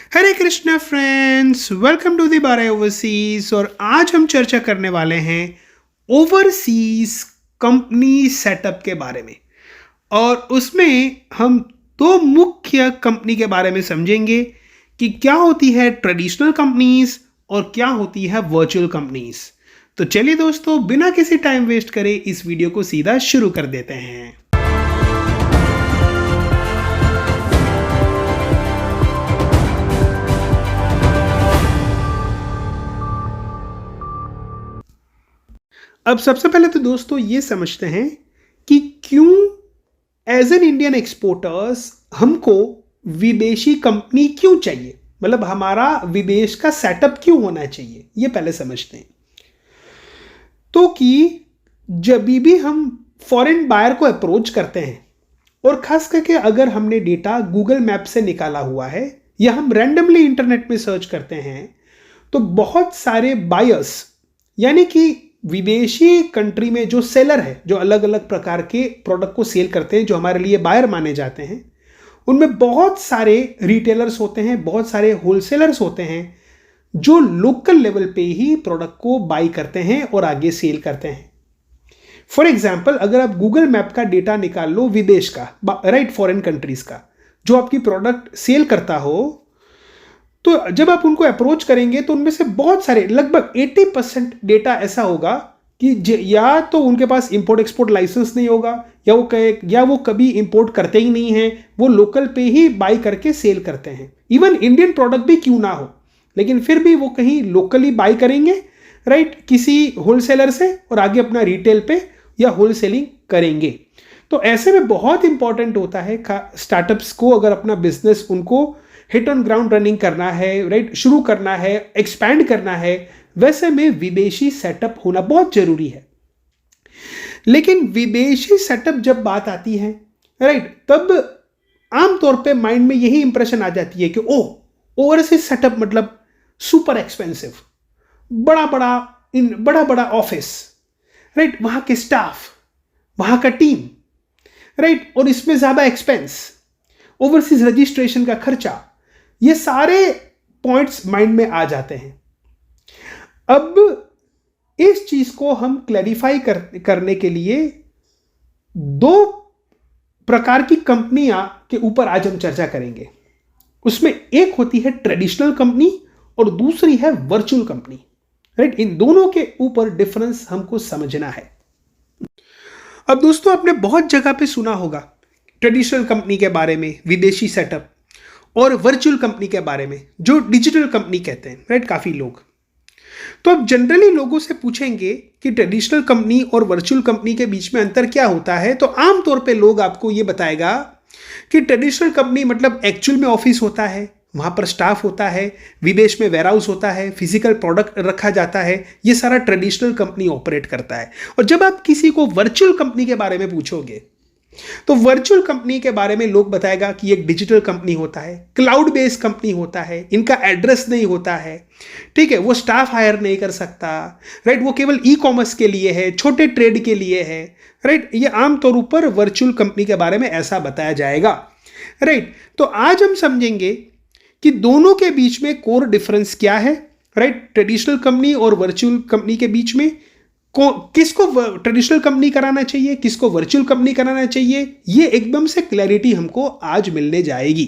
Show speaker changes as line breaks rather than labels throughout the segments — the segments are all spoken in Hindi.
Hare Krishna friends, welcome to the बारे ओवरसीज। और आज हम चर्चा करने वाले हैं ओवरसीज कंपनी सेटअप के बारे में। और उसमें हम दो मुख्य कंपनी के बारे में समझेंगे कि क्या होती है ट्रेडिशनल कंपनीज और क्या होती है वर्चुअल कंपनीज। तो चलिए दोस्तों, बिना किसी टाइम वेस्ट करे इस वीडियो को सीधा शुरू कर देते हैं। अब सबसे पहले तो दोस्तों ये समझते हैं कि क्यों एज एन इंडियन एक्सपोर्टर्स हमको विदेशी कंपनी क्यों चाहिए, मतलब हमारा विदेश का सेटअप क्यों होना चाहिए, ये पहले समझते हैं। तो कि जब भी हम फॉरेन बायर को अप्रोच करते हैं, और खास करके अगर हमने डेटा गूगल मैप से निकाला हुआ है या हम रैंडमली इंटरनेट में सर्च करते हैं, तो बहुत सारे बायर्स यानी कि विदेशी कंट्री में जो सेलर है, जो अलग अलग प्रकार के प्रोडक्ट को सेल करते हैं, जो हमारे लिए बायर माने जाते हैं, उनमें बहुत सारे रिटेलर्स होते हैं, बहुत सारे होलसेलर्स होते हैं जो लोकल लेवल पे ही प्रोडक्ट को बाई करते हैं और आगे सेल करते हैं। फॉर एग्जाम्पल, अगर आप गूगल मैप का डेटा निकाल लो विदेश का, राइट, फॉरेन कंट्रीज का, जो आपकी प्रोडक्ट सेल करता हो, तो जब आप उनको अप्रोच करेंगे तो उनमें से बहुत सारे, लगभग 80% डेटा ऐसा होगा कि या तो उनके पास इंपोर्ट एक्सपोर्ट लाइसेंस नहीं होगा, या वो कभी इंपोर्ट करते ही नहीं हैं, वो लोकल पे ही बाई करके सेल करते हैं। इवन इंडियन प्रोडक्ट भी क्यों ना हो, लेकिन फिर भी वो कहीं लोकली बाई करेंगे, राइट, किसी होलसेलर से, और आगे अपना रिटेल पे या होलसेलिंग करेंगे। तो ऐसे में बहुत इंपॉर्टेंट होता है स्टार्टअप्स को, अगर अपना बिजनेस उनको हिट ऑन ग्राउंड रनिंग करना है, राइट, शुरू करना है, एक्सपैंड करना है, वैसे में विदेशी सेटअप होना बहुत जरूरी है। लेकिन विदेशी सेटअप जब बात आती है, राइट, तब आमतौर पे माइंड में यही इंप्रेशन आ जाती है कि ओह, ओवरसीज सेटअप मतलब सुपर एक्सपेंसिव, बड़ा बड़ा ऑफिस, राइट, वहां के स्टाफ, वहां का टीम, राइट, और इसमें ज्यादा एक्सपेंस, ओवरसीज रजिस्ट्रेशन का खर्चा, ये सारे पॉइंट्स माइंड में आ जाते हैं। अब इस चीज को हम क्लैरिफाई करने के लिए दो प्रकार की कंपनियां के ऊपर आज हम चर्चा करेंगे। उसमें एक होती है ट्रेडिशनल कंपनी और दूसरी है वर्चुअल कंपनी, राइट। इन दोनों के ऊपर डिफरेंस हमको समझना है। अब दोस्तों, आपने बहुत जगह पे सुना होगा ट्रेडिशनल कंपनी के बारे में, विदेशी सेटअप, और वर्चुअल कंपनी के बारे में, जो डिजिटल कंपनी कहते हैं, राइट, काफी लोग। तो अब जनरली लोगों से पूछेंगे कि ट्रेडिशनल कंपनी और वर्चुअल कंपनी के बीच में अंतर क्या होता है, तो आमतौर पे लोग आपको ये बताएगा कि ट्रेडिशनल कंपनी मतलब एक्चुअल में ऑफिस होता है, वहां पर स्टाफ होता है, विदेश में वेयरहाउस होता है, फिजिकल प्रोडक्ट रखा जाता है, ये सारा ट्रेडिशनल कंपनी ऑपरेट करता है। और जब आप किसी को वर्चुअल कंपनी के बारे में पूछोगे, तो वर्चुअल कंपनी के बारे में लोग बताएगा कि एक डिजिटल कंपनी होता है, क्लाउड बेस्ड कंपनी होता है, इनका एड्रेस नहीं होता है, ठीक है, वो स्टाफ हायर नहीं कर सकता, राइट, वो केवल ई कॉमर्स के लिए है, छोटे ट्रेड के लिए है, राइट। ये आमतौर पर वर्चुअल कंपनी के बारे में ऐसा बताया जाएगा, राइट। तो आज हम समझेंगे कि दोनों के बीच में कोर डिफरेंस क्या है, राइट, ट्रेडिशनल कंपनी और वर्चुअल कंपनी के बीच में किसको ट्रेडिशनल कंपनी कराना चाहिए, किसको वर्चुअल कंपनी कराना चाहिए, ये एकदम से क्लैरिटी हमको आज मिलने जाएगी।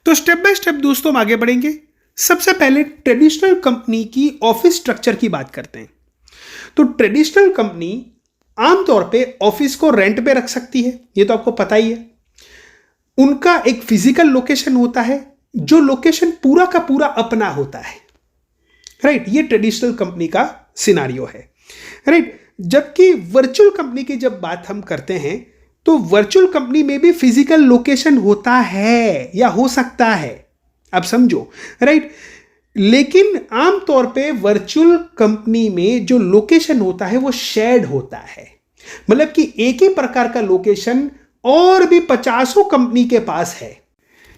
तो स्टेप बाय स्टेप दोस्तों हम आगे बढ़ेंगे। सबसे पहले ट्रेडिशनल कंपनी की ऑफिस स्ट्रक्चर की बात करते हैं। तो ट्रेडिशनल कंपनी आमतौर पे ऑफिस को रेंट पे रख सकती है, ये तो आपको पता ही है। उनका एक फिजिकल लोकेशन होता है, जो लोकेशन पूरा का पूरा अपना होता है, राइट। ये ट्रेडिशनल कंपनी का सिनारियो है, राइट। जबकि वर्चुअल कंपनी की जब बात हम करते हैं, तो वर्चुअल कंपनी में भी फिजिकल लोकेशन होता है या हो सकता है, आप समझो, राइट। लेकिन आमतौर पे वर्चुअल कंपनी में जो लोकेशन होता है वो शेयर्ड होता है, मतलब कि एक ही प्रकार का लोकेशन और भी 50 कंपनी के पास है।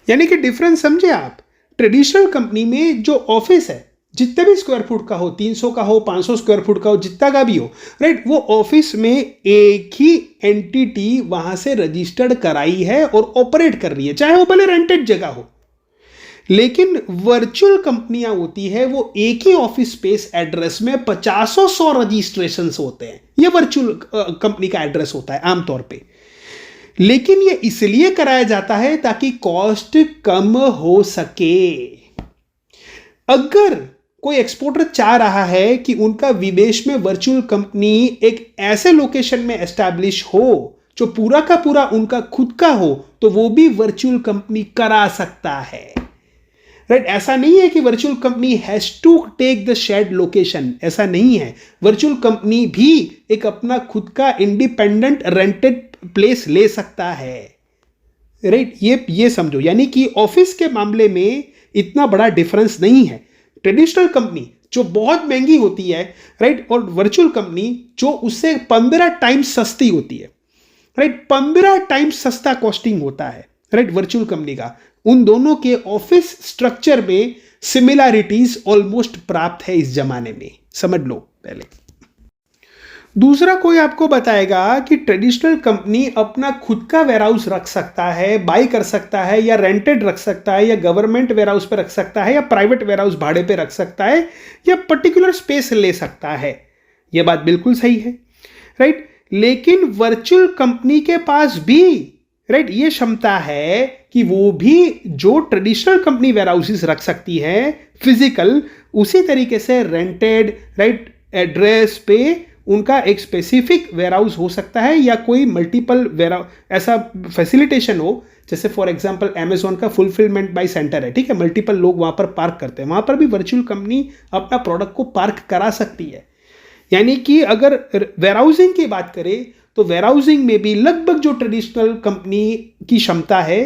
यानी कि डिफरेंस समझे आप। ट्रेडिशनल कंपनी में जो ऑफिस है, जितने भी स्क्वायर फुट का हो, 300 का हो, 500 स्क्वायर फुट का हो, जितना का भी हो, राइट, वो ऑफिस में एक ही एंटिटी वहां से रजिस्टर्ड कराई है और ऑपरेट कर रही है, चाहे वो भले रेंटेड जगह हो। लेकिन वर्चुअल कंपनियां होती है वो एक ही ऑफिस स्पेस एड्रेस में 50-100 रजिस्ट्रेशन होते हैं। ये वर्चुअल कंपनी का एड्रेस होता है आमतौर पे। लेकिन ये इसलिए कराया जाता है ताकि कॉस्ट कम हो सके। अगर कोई एक्सपोर्टर चाह रहा है कि उनका विदेश में वर्चुअल कंपनी एक ऐसे लोकेशन में एस्टैब्लिश हो जो पूरा का पूरा उनका खुद का हो, तो वो भी वर्चुअल कंपनी करा सकता है। राइट, ऐसा नहीं है कि virtual company has to take the shared location, ऐसा नहीं है। वर्चुअल कंपनी भी एक अपना खुद का इंडिपेंडेंट रेंटेड प्लेस ले सकता है। राइट, ये समझो, यानी कि ऑफिस के मामले में इतना बड़ा डिफरेंस नहीं है। ट्रेडिशनल कंपनी जो बहुत महंगी होती है, राइट, और वर्चुअल कंपनी जो उससे 15 टाइम्स सस्ती होती है, राइट, 15 टाइम्स सस्ता कॉस्टिंग होता है, राइट, वर्चुअल कंपनी का। उन दोनों के ऑफिस स्ट्रक्चर में सिमिलैरिटीज ऑलमोस्ट प्राप्त है इस जमाने में, समझ लो पहले। दूसरा कोई आपको बताएगा कि ट्रेडिशनल कंपनी अपना खुद का वेयरहाउस रख सकता है, बाई कर सकता है, या रेंटेड रख सकता है, या गवर्नमेंट वेयरहाउस पे रख सकता है, या प्राइवेट वेयरहाउस भाड़े पे रख सकता है, या पर्टिकुलर स्पेस ले सकता है। यह बात बिल्कुल सही है, राइट। लेकिन वर्चुअल कंपनी के पास भी, राइट, ये क्षमता है कि वो भी जो ट्रेडिशनल कंपनी वेयरहाउसेस रख सकती है फिजिकल, उसी तरीके से रेंटेड, राइट, एड्रेस पे उनका एक स्पेसिफिक वेयरहाउस हो सकता है, या कोई मल्टीपल वेयरहाउस ऐसा फैसिलिटेशन हो। जैसे फॉर एग्जांपल अमेज़न का फुलफिलमेंट बाय सेंटर है, ठीक है, मल्टीपल लोग वहां पर पार्क करते हैं, वहां पर भी वर्चुअल कंपनी अपना प्रोडक्ट को पार्क करा सकती है। यानी कि अगर वेयरहाउसिंग की बात करें तो वेयरहाउसिंग में भी लगभग जो ट्रेडिशनल कंपनी की क्षमता है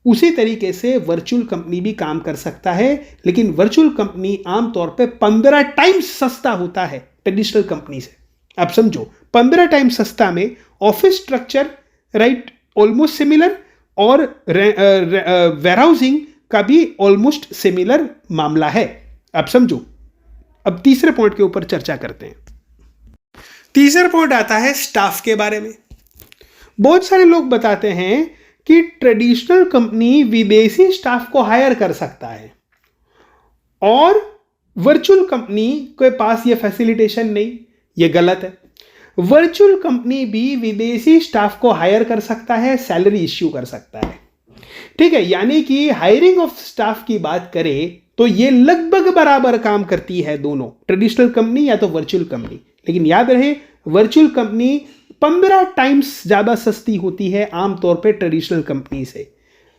उसी तरीके से वर्चुअल कंपनी भी काम कर सकता है। लेकिन वर्चुअल कंपनी आमतौर पे 15 टाइम्स सस्ता होता है ट्रेडिशनल कंपनी से। आप समझो, 15 टाइम्स सस्ता में office structure, right, almost similar, और वेयरहाउसिंग का भी ऑलमोस्ट सिमिलर मामला है। आप समझो। अब तीसरे पॉइंट के ऊपर चर्चा करते हैं। तीसरा पॉइंट आता है स्टाफ के बारे में। बहुत सारे लोग बताते हैं कि ट्रेडिशनल कंपनी विदेशी स्टाफ को हायर कर सकता है और वर्चुअल कंपनी के पास यह फैसिलिटेशन नहीं। यह गलत है। वर्चुअल कंपनी भी विदेशी स्टाफ को हायर कर सकता है, सैलरी इश्यू कर सकता है, ठीक है। यानी कि हायरिंग ऑफ स्टाफ की बात करें तो यह लगभग बराबर काम करती है दोनों, ट्रेडिशनल कंपनी या तो वर्चुअल कंपनी। लेकिन याद रहे, वर्चुअल कंपनी 15 टाइम्स ज्यादा सस्ती होती है आमतौर पे ट्रेडिशनल कंपनी से।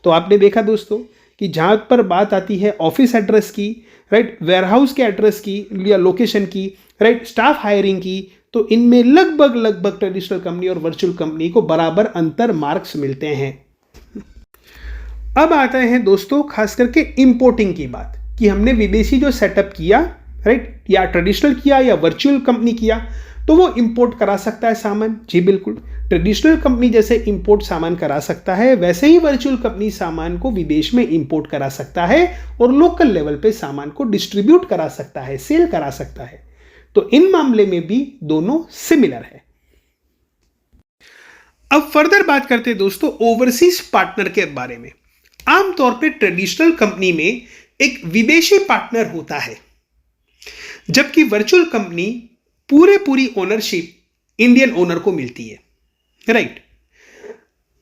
तो आपने देखा दोस्तों कि जहां पर बात आती है ऑफिस एड्रेस की, राइट, वेयरहाउस के एड्रेस की या लोकेशन की, राइट, स्टाफ हायरिंग की, तो इनमें लगभग ट्रेडिशनल कंपनी और वर्चुअल कंपनी को बराबर अंतर मार्क्स मिलते हैं। अब आते हैं दोस्तों खास करके इंपोर्टिंग की बात, कि हमने विदेशी जो सेटअप किया, राइट, या ट्रेडिशनल किया या वर्चुअल कंपनी किया, तो वो इंपोर्ट करा सकता है सामान। जी बिल्कुल, ट्रेडिशनल कंपनी जैसे इंपोर्ट सामान करा सकता है, वैसे ही वर्चुअल कंपनी सामान को विदेश में इंपोर्ट करा सकता है और लोकल लेवल पे सामान को डिस्ट्रीब्यूट करा सकता है, सेल करा सकता है। तो इन मामले में भी दोनों सिमिलर है। अब फर्दर बात करते हैं दोस्तों ओवरसीज पार्टनर के बारे में। आमतौर पे ट्रेडिशनल कंपनी में एक विदेशी पार्टनर होता है, जबकि वर्चुअल कंपनी पूरी ओनरशिप इंडियन ओनर को मिलती है, राइट।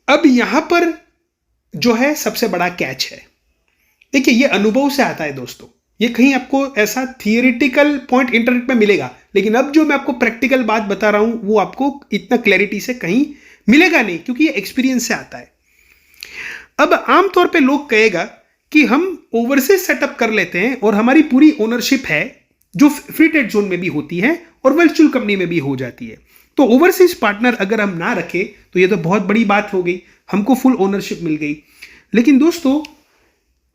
अब यहां पर जो है सबसे बड़ा कैच है, देखिए ये अनुभव से आता है दोस्तों। ये कहीं आपको ऐसा थियोरिटिकल पॉइंट इंटरनेट में मिलेगा, लेकिन अब जो मैं आपको प्रैक्टिकल बात बता रहा हूं वो आपको इतना क्लैरिटी से कहीं मिलेगा नहीं, क्योंकि ये एक्सपीरियंस से आता है। अब आमतौर पे लोग कहेगा कि हम ओवरसीज सेटअप कर लेते हैं और हमारी पूरी ओनरशिप है जो फ्री ट्रेड जोन में भी होती है और वर्चुअल कंपनी में भी हो जाती है। तो ओवरसीज पार्टनर अगर हम ना रखें तो ये तो बहुत बड़ी बात हो गई, हमको फुल ओनरशिप मिल गई। लेकिन दोस्तों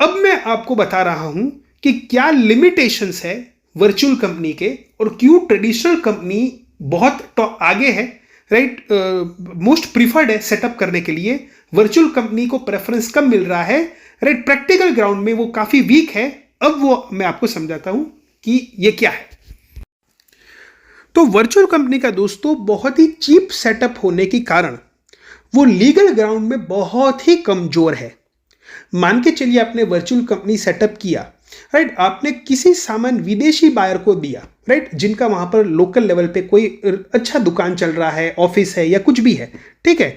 अब मैं आपको बता रहा हूं कि क्या लिमिटेशंस है वर्चुअल कंपनी के और क्यों ट्रेडिशनल कंपनी बहुत आगे है, राइट, मोस्ट प्रीफर्ड है सेटअप करने के लिए। वर्चुअल कंपनी को प्रेफरेंस कम मिल रहा है, राइट, प्रैक्टिकल ग्राउंड में वो काफी वीक है। अब वो मैं आपको समझाता हूं कि ये क्या है। तो वर्चुअल कंपनी का दोस्तों बहुत ही चीप सेटअप होने के कारण वो लीगल ग्राउंड में बहुत ही कमजोर है। मान के चलिए आपने वर्चुअल कंपनी सेटअप किया, राइट, आपने किसी सामान विदेशी बायर को दिया, राइट, जिनका वहां पर लोकल लेवल पे कोई अच्छा दुकान चल रहा है, ऑफिस है या कुछ भी है, ठीक है,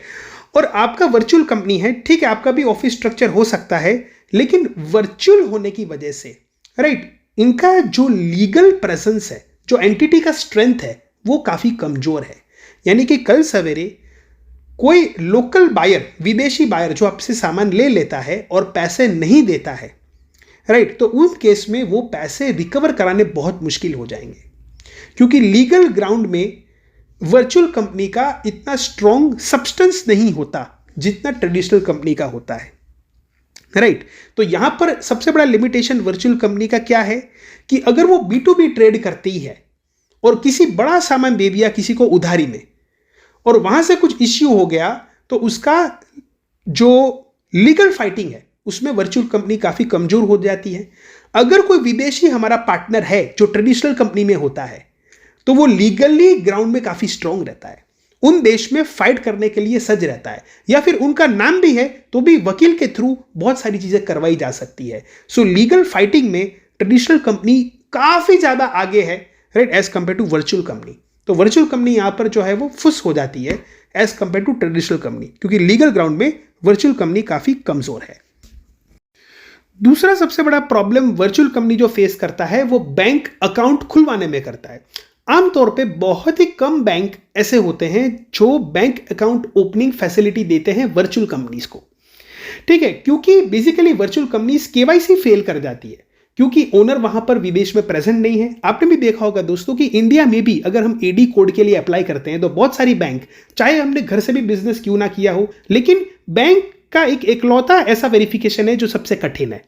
और आपका वर्चुअल कंपनी है, ठीक है, आपका भी ऑफिस स्ट्रक्चर हो सकता है, लेकिन वर्चुअल होने की वजह से, राइट, इनका जो लीगल प्रेजेंस है, जो एंटिटी का स्ट्रेंथ है, वो काफी कमजोर है। यानी कि कल सवेरे कोई लोकल बायर, विदेशी बायर जो आपसे सामान ले लेता है और पैसे नहीं देता है, राइट, तो उस केस में वो पैसे रिकवर कराने बहुत मुश्किल हो जाएंगे, क्योंकि लीगल ग्राउंड में वर्चुअल कंपनी का इतना स्ट्रॉन्ग सब्सटेंस नहीं होता जितना ट्रेडिशनल कंपनी का होता है, राइट। तो यहां पर सबसे बड़ा लिमिटेशन वर्चुअल कंपनी का क्या है कि अगर वो B2B ट्रेड करती है और किसी बड़ा सामान दे दिया किसी को उधारी में और वहां से कुछ इश्यू हो गया, तो उसका जो लीगल फाइटिंग है उसमें वर्चुअल कंपनी काफी कमजोर हो जाती है। अगर कोई विदेशी हमारा पार्टनर है जो ट्रेडिशनल कंपनी में होता है, तो वो लीगली ग्राउंड में काफी स्ट्रांग रहता है, उन देश में फाइट करने के लिए सज रहता है, या फिर उनका नाम भी है तो भी वकील के थ्रू बहुत सारी चीजें करवाई जा सकती है। सो लीगल फाइटिंग में ट्रेडिशनल कंपनी काफी ज्यादा आगे है, right, as compare to virtual company. तो वर्चुअल कंपनी यहां पर जो है वो फुस हो जाती है as compare to traditional company, क्योंकि लीगल ग्राउंड में वर्चुअल कंपनी काफी कमजोर है। दूसरा सबसे बड़ा प्रॉब्लम वर्चुअल कंपनी जो फेस करता है वो बैंक अकाउंट खुलवाने में करता है। आमतौर पे बहुत ही कम बैंक ऐसे होते हैं जो बैंक अकाउंट ओपनिंग फैसिलिटी देते हैं वर्चुअल कंपनीज को, ठीक है, क्योंकि basically virtual companies KYC fail कर जाती है, क्योंकि ओनर वहां पर विदेश में प्रेजेंट नहीं है। आपने भी देखा होगा दोस्तों कि इंडिया में भी अगर हम एडी कोड के लिए अप्लाई करते हैं तो बहुत सारी बैंक, चाहे हमने घर से भी बिजनेस क्यों ना किया हो, लेकिन बैंक का एक इकलौता ऐसा वेरिफिकेशन है जो सबसे कठिन है,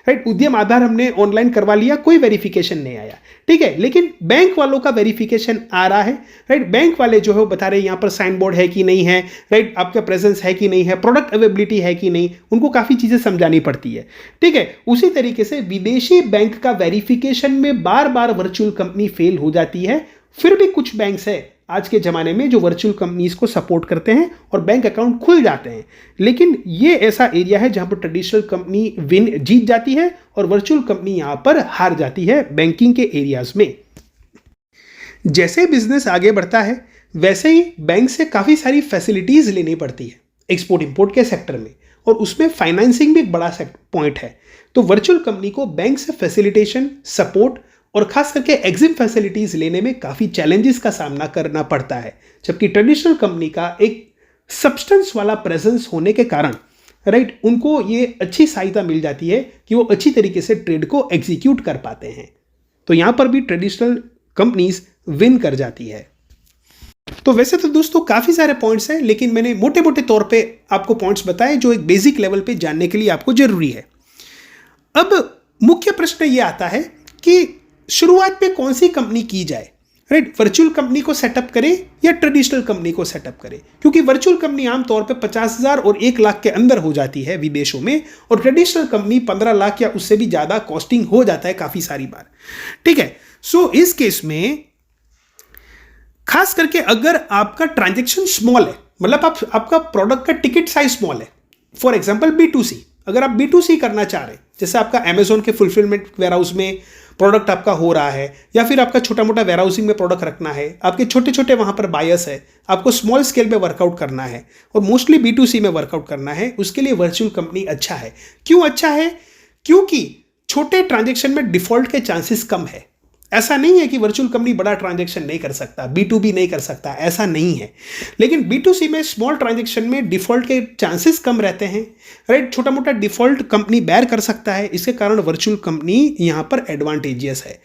राइट। उद्यम आधार हमने ऑनलाइन करवा लिया, कोई वेरिफिकेशन नहीं आया, ठीक है, लेकिन बैंक वालों का वेरिफिकेशन आ रहा है, राइट। बैंक वाले जो है वो बता रहे हैं यहाँ पर साइन बोर्ड है कि नहीं है, राइट, आपका प्रेजेंस है कि नहीं है, प्रोडक्ट अवेलेबिलिटी है कि नहीं, उनको काफी चीजें समझानी पड़ती है, ठीक है। उसी तरीके से विदेशी बैंक का वेरिफिकेशन में बार बार वर्चुअल कंपनी फेल हो जाती है। फिर भी कुछ बैंक्स है आज के ज़माने में जो वर्चुअल कंपनीज को सपोर्ट करते हैं और बैंक अकाउंट खुल जाते हैं, लेकिन ये ऐसा एरिया है जहां पर ट्रेडिशनल कंपनी जीत जाती है और वर्चुअल कंपनी यहां पर हार जाती है बैंकिंग के एरियाज में। जैसे बिजनेस आगे बढ़ता है वैसे ही बैंक से काफ़ी सारी फैसिलिटीज़ लेनी पड़ती है एक्सपोर्ट इंपोर्ट के सेक्टर में, और उसमें फाइनेंसिंग भी एक बड़ा पॉइंट है। तो वर्चुअल कंपनी को बैंक से फैसिलिटेशन, सपोर्ट और खास करके एग्जिम फैसिलिटीज लेने में काफी चैलेंजेस का सामना करना पड़ता है, जबकि ट्रेडिशनल कंपनी का एक सब्सटेंस वाला प्रेजेंस होने के कारण, राइट, उनको ये अच्छी सहायता मिल जाती है कि वो अच्छी तरीके से ट्रेड को एग्जीक्यूट कर पाते हैं। तो यहां पर भी ट्रेडिशनल कंपनीज विन कर जाती है। तो वैसे तो दोस्तों काफी सारे पॉइंट्स हैं, लेकिन मैंने मोटे मोटे तौर पे आपको पॉइंट्स बताए जो एक बेसिक लेवल पे जानने के लिए आपको जरूरी है। अब मुख्य प्रश्न ये आता है कि शुरुआत पे कौन सी कंपनी की जाए, राइट, वर्चुअल कंपनी को सेटअप करें या ट्रेडिशनल कंपनी को सेटअप करें, क्योंकि वर्चुअल कंपनी आमतौर पे 50,000 और 1 लाख के अंदर हो जाती है विदेशों में, और ट्रेडिशनल कंपनी 15 लाख या उससे भी ज्यादा कॉस्टिंग हो जाता है काफी सारी बार, ठीक है। सो इस केस में खास करके अगर आपका ट्रांजेक्शन स्मॉल है, मतलब आपका प्रोडक्ट का टिकट साइज स्मॉल है, फॉर एग्जाम्पल B2C, अगर आप B2C करना चाह रहे हैं, जैसे आपका अमेजोन के फुलफिलमेंट वेयरहाउस में प्रोडक्ट आपका हो रहा है, या फिर आपका छोटा मोटा वेयरहाउसिंग में प्रोडक्ट रखना है, आपके छोटे छोटे वहां पर बायर्स है, आपको स्मॉल स्केल पे वर्कआउट करना है और मोस्टली B2C में वर्कआउट करना है, उसके लिए वर्चुअल कंपनी अच्छा है। क्यों अच्छा है? क्योंकि छोटे ट्रांजेक्शन में डिफॉल्ट के चांसेस कम है। ऐसा नहीं है कि वर्चुअल कंपनी बड़ा ट्रांजैक्शन नहीं कर सकता, B2B नहीं कर सकता, ऐसा नहीं है, लेकिन B2C में स्मॉल ट्रांजैक्शन में डिफॉल्ट के चांसेस कम रहते हैं, राइट। छोटा मोटा डिफॉल्ट कंपनी बेयर कर सकता है, इसके कारण वर्चुअल कंपनी यहां पर एडवांटेजियस है।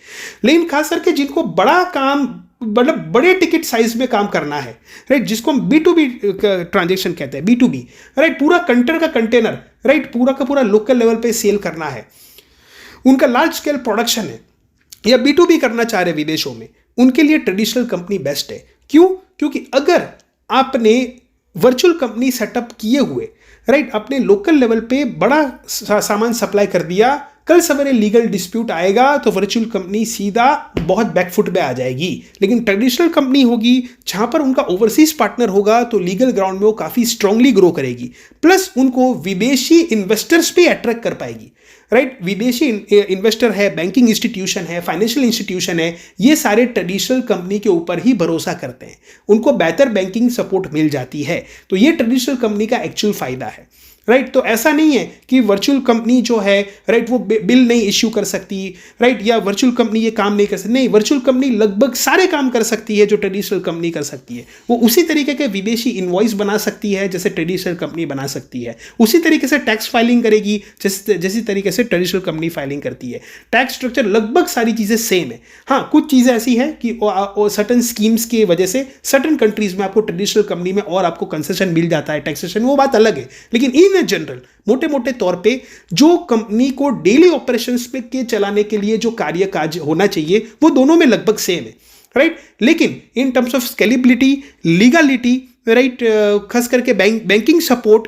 लेकिन खास करके जिनको बड़ा काम, मतलब बड़े टिकट साइज में काम करना है, राइट, जिसको हम B2B ट्रांजैक्शन कहते हैं, B2B, राइट, पूरा कंटेनर का कंटेनर, राइट, पूरा का पूरा लोकल लेवल पे सेल करना है, उनका लार्ज स्केल प्रोडक्शन है, या B2B करना चाह रहे विदेशों में, उनके लिए ट्रेडिशनल कंपनी बेस्ट है। क्यों? क्योंकि अगर आपने वर्चुअल कंपनी सेटअप किए हुए, राइट, अपने लोकल लेवल पे बड़ा सामान सप्लाई कर दिया, कल सवेरे लीगल डिस्प्यूट आएगा तो वर्चुअल कंपनी सीधा बहुत बैकफुट पे आ जाएगी। लेकिन ट्रेडिशनल कंपनी होगी जहां पर उनका ओवरसीज पार्टनर होगा तो लीगल ग्राउंड में वो काफी स्ट्रांगली ग्रो करेगी, प्लस उनको विदेशी इन्वेस्टर्स भी अट्रैक्ट कर पाएगी, राइट। विदेशी इन्वेस्टर है, बैंकिंग इंस्टीट्यूशन है, फाइनेंशियल इंस्टीट्यूशन है, ये सारे ट्रेडिशनल कंपनी के ऊपर ही भरोसा करते हैं, उनको बेहतर बैंकिंग सपोर्ट मिल जाती है। तो ये ट्रेडिशनल कंपनी का एक्चुअल फायदा है, राइट। तो ऐसा नहीं है कि वर्चुअल कंपनी जो है, राइट, वो बिल नहीं इश्यू कर सकती, राइट, या वर्चुअल कंपनी ये काम नहीं कर सकती। नहीं, वर्चुअल कंपनी लगभग सारे काम कर सकती है जो ट्रेडिशनल कंपनी कर सकती है। वो उसी तरीके के विदेशी इनवॉइस बना सकती है जैसे ट्रेडिशनल कंपनी बना सकती है, उसी तरीके से टैक्स फाइलिंग करेगी जैसी तरीके से ट्रेडिशनल कंपनी फाइलिंग करती है। टैक्स स्ट्रक्चर लगभग सारी चीज़ें सेम है। हाँ, कुछ चीज़ें ऐसी है कि सर्टन स्कीम्स की वजह से सर्टन कंट्रीज में आपको ट्रेडिशनल कंपनी में और आपको कंसेशन मिल जाता है, टैक्सेशन, वो बात अलग है। लेकिन इन जनरल मोटे मोटे तौर पे जो कंपनी को डेली ऑपरेशंस पे के चलाने के लिए जो कार्य काज होना चाहिए वो दोनों में लगभग सेम है, राइट। लेकिन in terms of scalability, legality, right, खास करके banking support,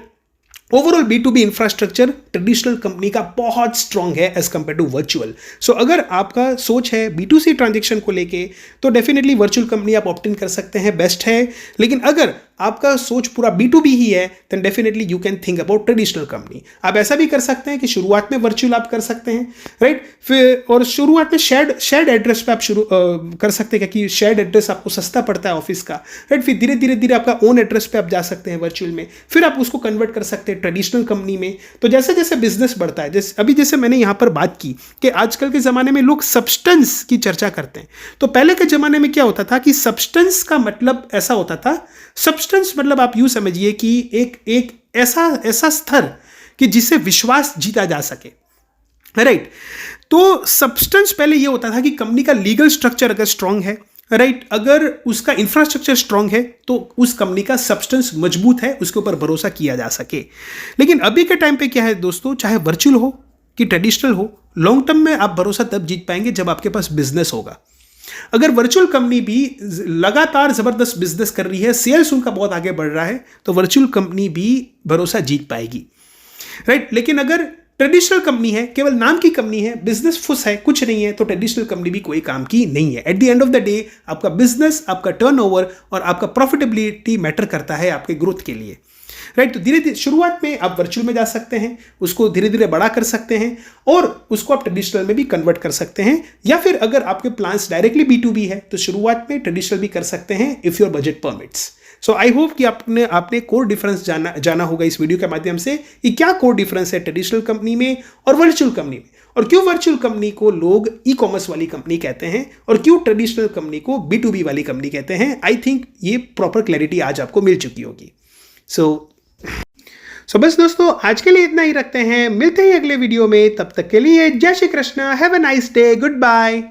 overall B2B infrastructure traditional company का बहुत स्ट्रांग है एज कंपेयर टू वर्चुअल। सो अगर आपका सोच है B2C ट्रांजेक्शन को लेके तो डेफिनेटली वर्चुअल कंपनी आप ऑप्ट इन कर सकते हैं, बेस्ट है। लेकिन अगर आपका सोच पूरा B2B ही है then definitely you can think about traditional company. आप ऐसा भी कर सकते हैं कि शुरुआत में वर्चुअल आप कर सकते हैं, राइट, फिर और शुरुआत में शेयर्ड एड्रेस पे आप शुरू कर सकते हैं क्योंकि शेयर्ड एड्रेस आपको सस्ता पड़ता है ऑफिस का, राइट। फिर धीरे धीरे आपका ओन एड्रेस पे आप जा सकते हैं वर्चुअल में, फिर आप उसको कन्वर्ट कर सकते हैं ट्रेडिशनल कंपनी में। तो जैसे जैसे बिजनेस बढ़ता है, जैसे मैंने यहाँ पर बात की कि आजकल के ज़माने में लोग सब्सटेंस की चर्चा करते हैं। तो पहले के ज़माने में क्या होता था कि सब्सटेंस का मतलब ऐसा होता था, सब्सटेंस मतलब आप यूं समझिए कि एक ऐसा स्तर कि जिससे विश्वास जीता जा सके, राइट। तो सब्सटेंस पहले ये होता था कि कंपनी का लीगल स्ट्रक्चर अगर स्ट्रांग है, राइट, अगर उसका इंफ्रास्ट्रक्चर स्ट्रांग है तो उस कंपनी का सब्सटेंस मजबूत है, उसके ऊपर भरोसा किया जा सके। लेकिन अभी के टाइम पे क्या है दोस्तों, चाहे वर्चुअल हो कि ट्रेडिशनल हो, लॉन्ग टर्म में आप भरोसा तब जीत पाएंगे जब आपके पास बिजनेस होगा। अगर वर्चुअल कंपनी भी लगातार जबरदस्त बिजनेस कर रही है, सेल्स उनका बहुत आगे बढ़ रहा है, तो वर्चुअल कंपनी भी भरोसा जीत पाएगी, राइट। लेकिन अगर ट्रेडिशनल कंपनी है, केवल नाम की कंपनी है, बिजनेस फुस है, कुछ नहीं है, तो ट्रेडिशनल कंपनी भी कोई काम की नहीं है। At the end of the day आपका बिजनेस, आपका टर्नओवर और आपका प्रॉफिटेबिलिटी मैटर करता है आपके ग्रोथ के लिए, राइट। तो धीरे धीरे शुरुआत में आप वर्चुअल में जा सकते हैं, उसको धीरे धीरे बड़ा कर सकते हैं और उसको आप ट्रेडिशनल में भी कन्वर्ट कर सकते हैं, या फिर अगर आपके प्लान्स डायरेक्टली B2B है तो शुरुआत में ट्रेडिशनल भी कर सकते हैं if your budget permits. So I hope कि आपने कोर डिफरेंस जाना होगा इस वीडियो के माध्यम से कि क्या कोर डिफरेंस है ट्रेडिशनल कंपनी में और वर्चुअल कंपनी में, और क्यों वर्चुअल कंपनी को लोग ई-कॉमर्स वाली कंपनी कहते हैं और क्यों ट्रेडिशनल कंपनी को B2B वाली कंपनी कहते हैं। आई थिंक ये प्रॉपर क्लैरिटी आज आपको मिल चुकी होगी। सो बस दोस्तों, आज के लिए इतना ही रखते हैं, मिलते हैं अगले वीडियो में। तब तक के लिए जय Shri Krishna, have a nice day, good bye.